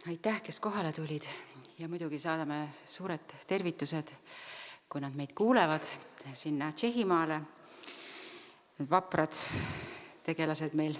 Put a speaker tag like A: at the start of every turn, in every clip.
A: Aitäh, kes kohale tulid ja muidugi saadame suured tervitused, kui nad meid kuulevad sinna Tšehhimaale. Need vaprad tegelased meil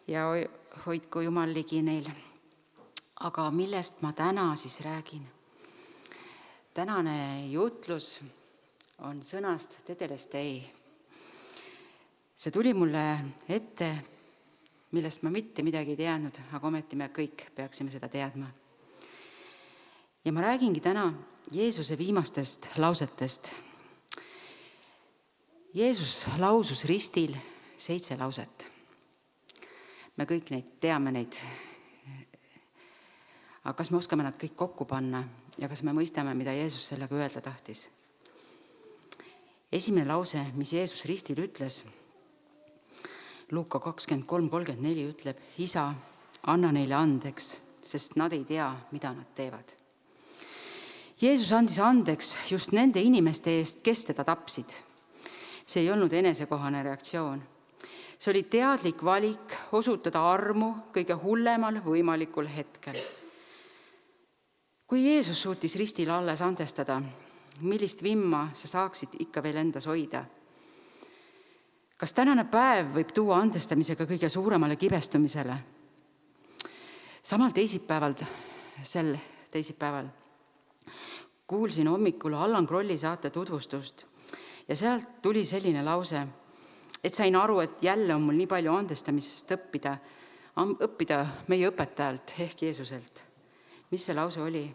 A: ja hoidku Jumal ligi neil. Aga millest ma täna siis räägin? Tänane jutlus on sõnast tetelestei. See tuli mulle ette, millest ma mitte midagi ei teadnud, aga ometi me kõik peaksime seda teadma. Ja ma räägingi täna Jeesuse viimastest lausetest. Jeesus lausus ristil 7 lauset. Me kõik teame neid. Aga kas me oskame nad kõik kokku panna ja kas me mõistame, mida Jeesus sellega öelda tahtis? Esimene lause, mis Jeesus ristil ütles, Luuka 23:34 ütleb: Isa, anna neile andeks, sest nad ei tea, mida nad teevad. Jeesus andis andeks just nende inimeste eest, kes teda tapsid. See ei olnud enesekohane reaktsioon. See oli teadlik valik osutada armu kõige hullemal võimalikul hetkel. Kui Jeesus suutis ristil alles andestada, millist vimma sa saaksid ikka veel endas hoida? Kas tänane päev võib tuua andestamisega kõige suuremale kibestumisele? Samal sel teisipäeval kuulsin hommikul Allan Krolli saate tutvustust ja sealt tuli selline lause, et sain aru, et jälle on mul nii palju andestamisest õppida meie õpetajalt ehk Jeesuselt. Mis see lause oli?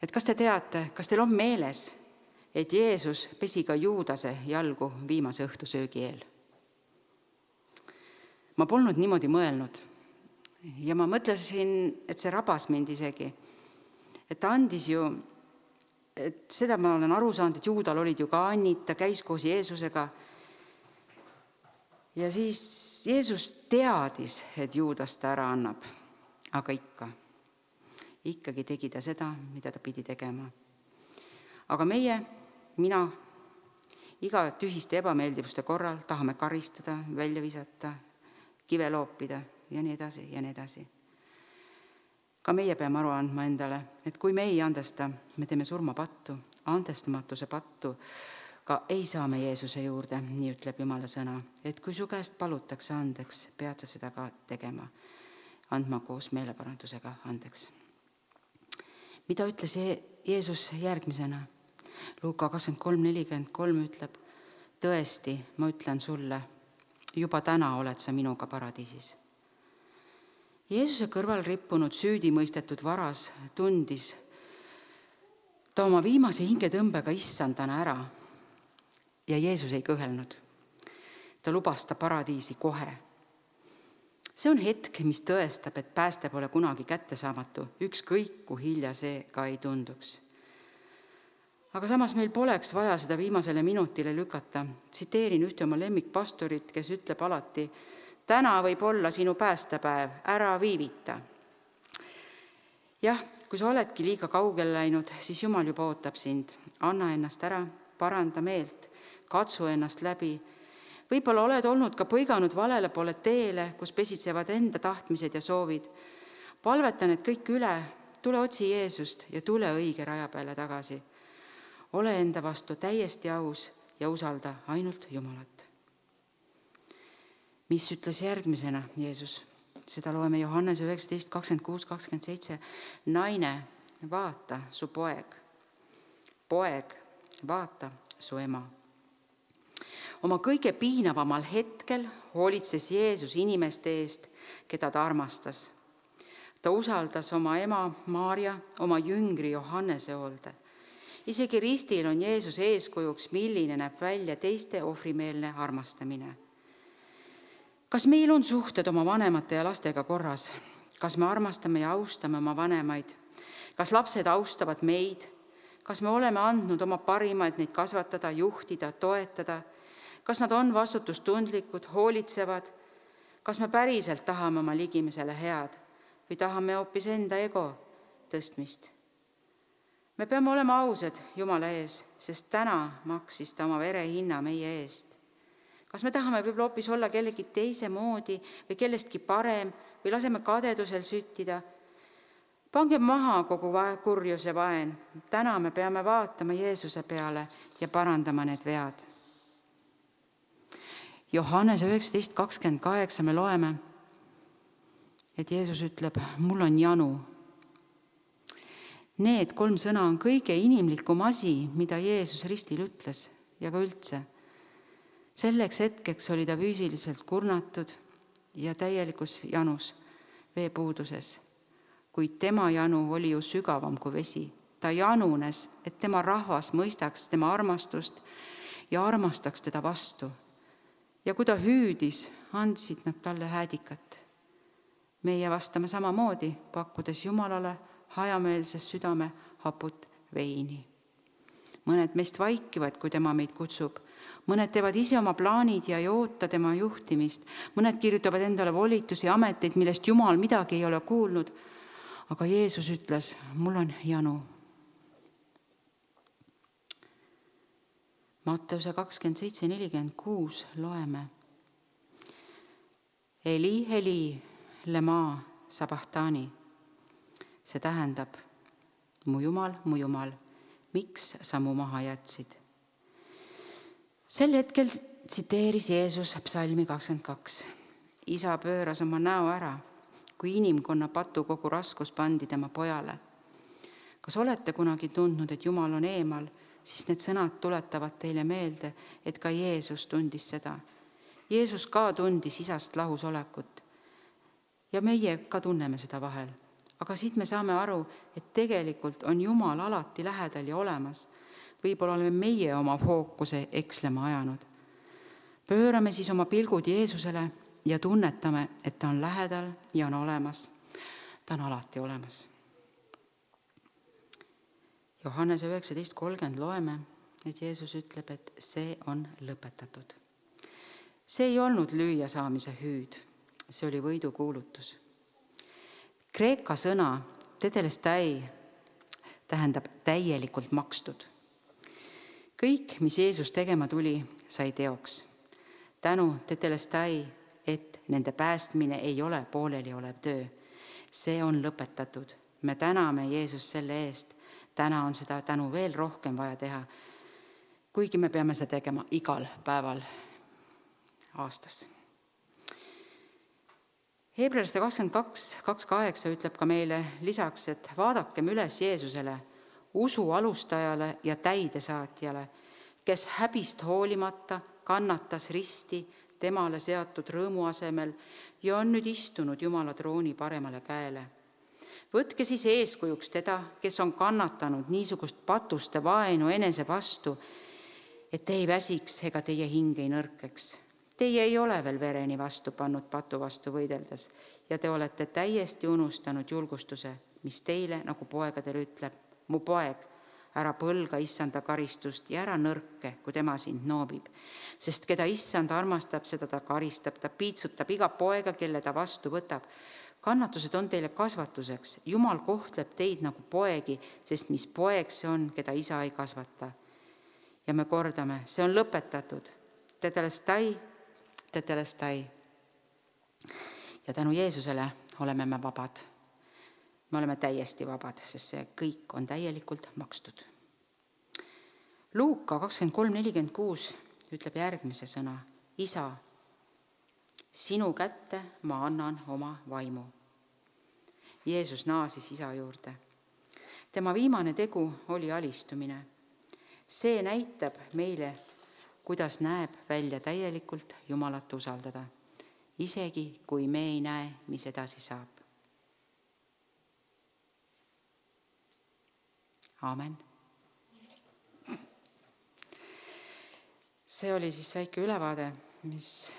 A: Et kas te teate, kas teil on meeles, et Jeesus pesi ka Juudase jalgu viimase õhtusöögi eel? Ma polnud niimoodi mõelnud ja ma mõtlesin, et see rabas mind isegi. Et ta andis ju, et seda ma olen aru saanud, et Juudal olid ju ka annid, ta käis koos Jeesusega. Ja siis Jeesus teadis, et Juudas ta ära annab, aga ikkagi tegi ta seda, mida ta pidi tegema. Aga mina iga tühiste ebameeldivuste korral tahame karistada, välja visata, kive loopida ja nii edasi ja nii edasi. Ka meie peame aru andma endale, et kui me ei andesta, me teeme surmapattu, andestamatuse pattu, ka ei saa me Jeesuse juurde, nii ütleb Jumala sõna, et kui su käest palutakse andeks, pead sa seda ka tegema, andma koos meeleparandusega andeks. Mida ütles Jeesus järgmisena? Luuka 23:43 ütleb: tõesti, ma ütlen sulle, juba täna oled sa minuga paradiisis. Jeesuse kõrval rippunud süüdi mõistetud varas tundis ta oma viimase hingetõmbega issandana ära ja Jeesus ei kõhelnud. Ta lubas ta paradiisi kohe. See on hetk, mis tõestab, et pääste pole kunagi kättesaamatu, ükskõik kui hilja see ka ei tunduks. Aga samas meil poleks vaja seda viimasele minutile lükata. Tsiteerin ühte oma lemmikpastorit, kes ütleb alati: täna võib olla sinu päästepäev, ära viivita. Jah, kui sa oledki liiga kaugele läinud, siis Jumal juba ootab sind. Anna ennast ära, paranda meelt, katsu ennast läbi. Võib-olla oled olnud ka põiganud valele poole teele, kus pesitsevad enda tahtmised ja soovid. Palveta need kõik üle, tule otsi Jeesust ja tule õige raja peale tagasi. Ole enda vastu täiesti aus ja usalda ainult Jumalat. Mis ütles järgmisena Jeesus? Seda loeme Johannese 19:26-27. Naine, vaata su poeg. Poeg, vaata su ema. Oma kõige piinavamal hetkel hoolitses Jeesus inimeste eest, keda ta armastas. Ta usaldas oma ema Maarja, oma jüngri Johannese hoolde. Isegi ristil on Jeesus eeskujuks, milline näeb välja teiste ohvrimeelne armastamine. Kas meil on suhted oma vanemate ja lastega korras? Kas me armastame ja austame oma vanemaid? Kas lapsed austavad meid? Kas me oleme andnud oma parimaid neid kasvatada, juhtida, toetada? Kas nad on vastutustundlikud, hoolitsevad? Kas me päriselt tahame oma ligimisele head või tahame hoopis enda ego tõstmist? Me peame olema ausad Jumala ees, sest täna maksis ta oma vere hinna meie eest. Kas me tahame võib-olla hoopis olla kellegi teise moodi või kellestki parem või laseme kadedusel süttida. Pange maha kogu kurjus ja vaen. Täna me peame vaatama Jeesuse peale ja parandama need vead. Johannes 19:28 me loeme, et Jeesus ütleb, mul on janu. Need 3 sõna on kõige inimlikum asi, mida Jeesus ristil ütles ja ka üldse. Selleks hetkeks oli ta füüsiliselt kurnatud ja täielikus janus, veepuuduses. Kuid tema janu oli ju sügavam kui vesi. Ta janunes, et tema rahvas mõistaks tema armastust ja armastaks teda vastu. Ja kui ta hüüdis, andsid nad talle häädikat. Meie vastame samamoodi, pakkudes Jumalale hajameelses südame haput veini. Mõned meist vaikivad, kui tema meid kutsub. Mõned teevad ise oma plaanid ja ei oota tema juhtimist. Mõned kirjutavad endale volitusi ja ameteid, millest Jumal midagi ei ole kuulnud. Aga Jeesus ütles, mul on janu. Matteuse 27:46 loeme. Eli, Eli, lema sabachthani. See tähendab, mu Jumal, miks sa mu maha jätsid? Sel hetkel tsiteeris Jeesus psalmi 22. Isa pööras oma näo ära, kui inimkonna patu kogu raskus pandi tema pojale. Kas olete kunagi tundnud, et Jumal on eemal, siis need sõnad tuletavad teile meelde, et ka Jeesus tundis seda. Jeesus ka tundis isast lahus olekut. Ja meie ka tunneme seda vahel. Aga siit me saame aru, et tegelikult on Jumal alati lähedal ja olemas. Võib-olla oleme meie oma fookuse ekslema ajanud. Pöörame siis oma pilgud Jeesusele ja tunnetame, et ta on lähedal ja on olemas. Ta on alati olemas. Johannes 19:30 loeme, et Jeesus ütleb, et see on lõpetatud. See ei olnud lüüa saamise hüüd, see oli võidukuulutus. Kreeka sõna tetelestai tähendab täielikult makstud. Kõik, mis Jeesus tegema tuli, sai teoks. Tänu tetelestai, et nende päästmine ei ole pooleli olev töö. See on lõpetatud. Me täname Jeesus selle eest. Täna on seda tänu veel rohkem vaja teha, kuigi me peame seda tegema igal päeval aastas. Hebrealaste 22:8 ütleb ka meile lisaks, et vaadakem üles Jeesusele, usu alustajale ja täidesaatjale, kes häbist hoolimata kannatas risti temale seatud rõõmu asemel ja on nüüd istunud Jumala trooni paremale käele. Võtke siis eeskujuks teda, kes on kannatanud niisugust patuste vaenu enese vastu, et te ei väsiks ega teie hing ei nõrkeks. Teie ei ole veel vereni vastu pannud patu vastu võideldes ja te olete täiesti unustanud julgustuse, mis teile nagu poegadele ütleb, mu poeg, ära põlga issanda karistust ja ära nõrke, kui tema sind noobib. Sest keda issand armastab, seda ta karistab, ta piitsutab iga poega, kelle ta vastu võtab. Kannatused on teile kasvatuseks. Jumal kohtleb teid nagu poegi, sest mis poeg see on, keda isa ei kasvata. Ja me kordame, see on lõpetatud. Tetelestai. Ja tänu Jeesusele oleme me vabad. Me oleme täiesti vabad, sest see kõik on täielikult makstud. Luuka 23:46 ütleb järgmise sõna. Isa, sinu kätte ma annan oma vaimu. Jeesus naasis isa juurde. Tema viimane tegu oli alistumine. See näitab meile, kuidas näeb välja täielikult Jumalat usaldada, isegi kui me ei näe, mis edasi saab. Aamen. See oli siis väike ülevaade, mis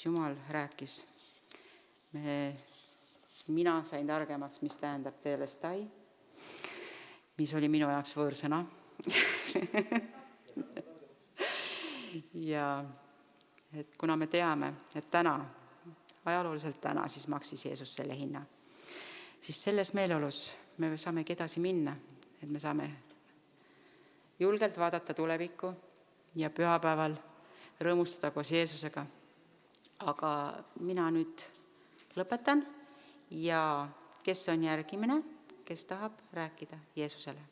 A: Jumal rääkis. Mina sain targemaks, mis tähendab tetelestai, mis oli minu jaoks võõrsõna. Ja et kuna me teame, et ajalooliselt täna, siis maksis Jeesus selle hinna. Siis selles meeleolus me saamegi edasi minna, et me saame julgelt vaadata tulevikku ja pühapäeval rõõmustada koos Jeesusega. aga mina nüüd lõpetan ja kes on järgmine, kes tahab rääkida Jeesusele?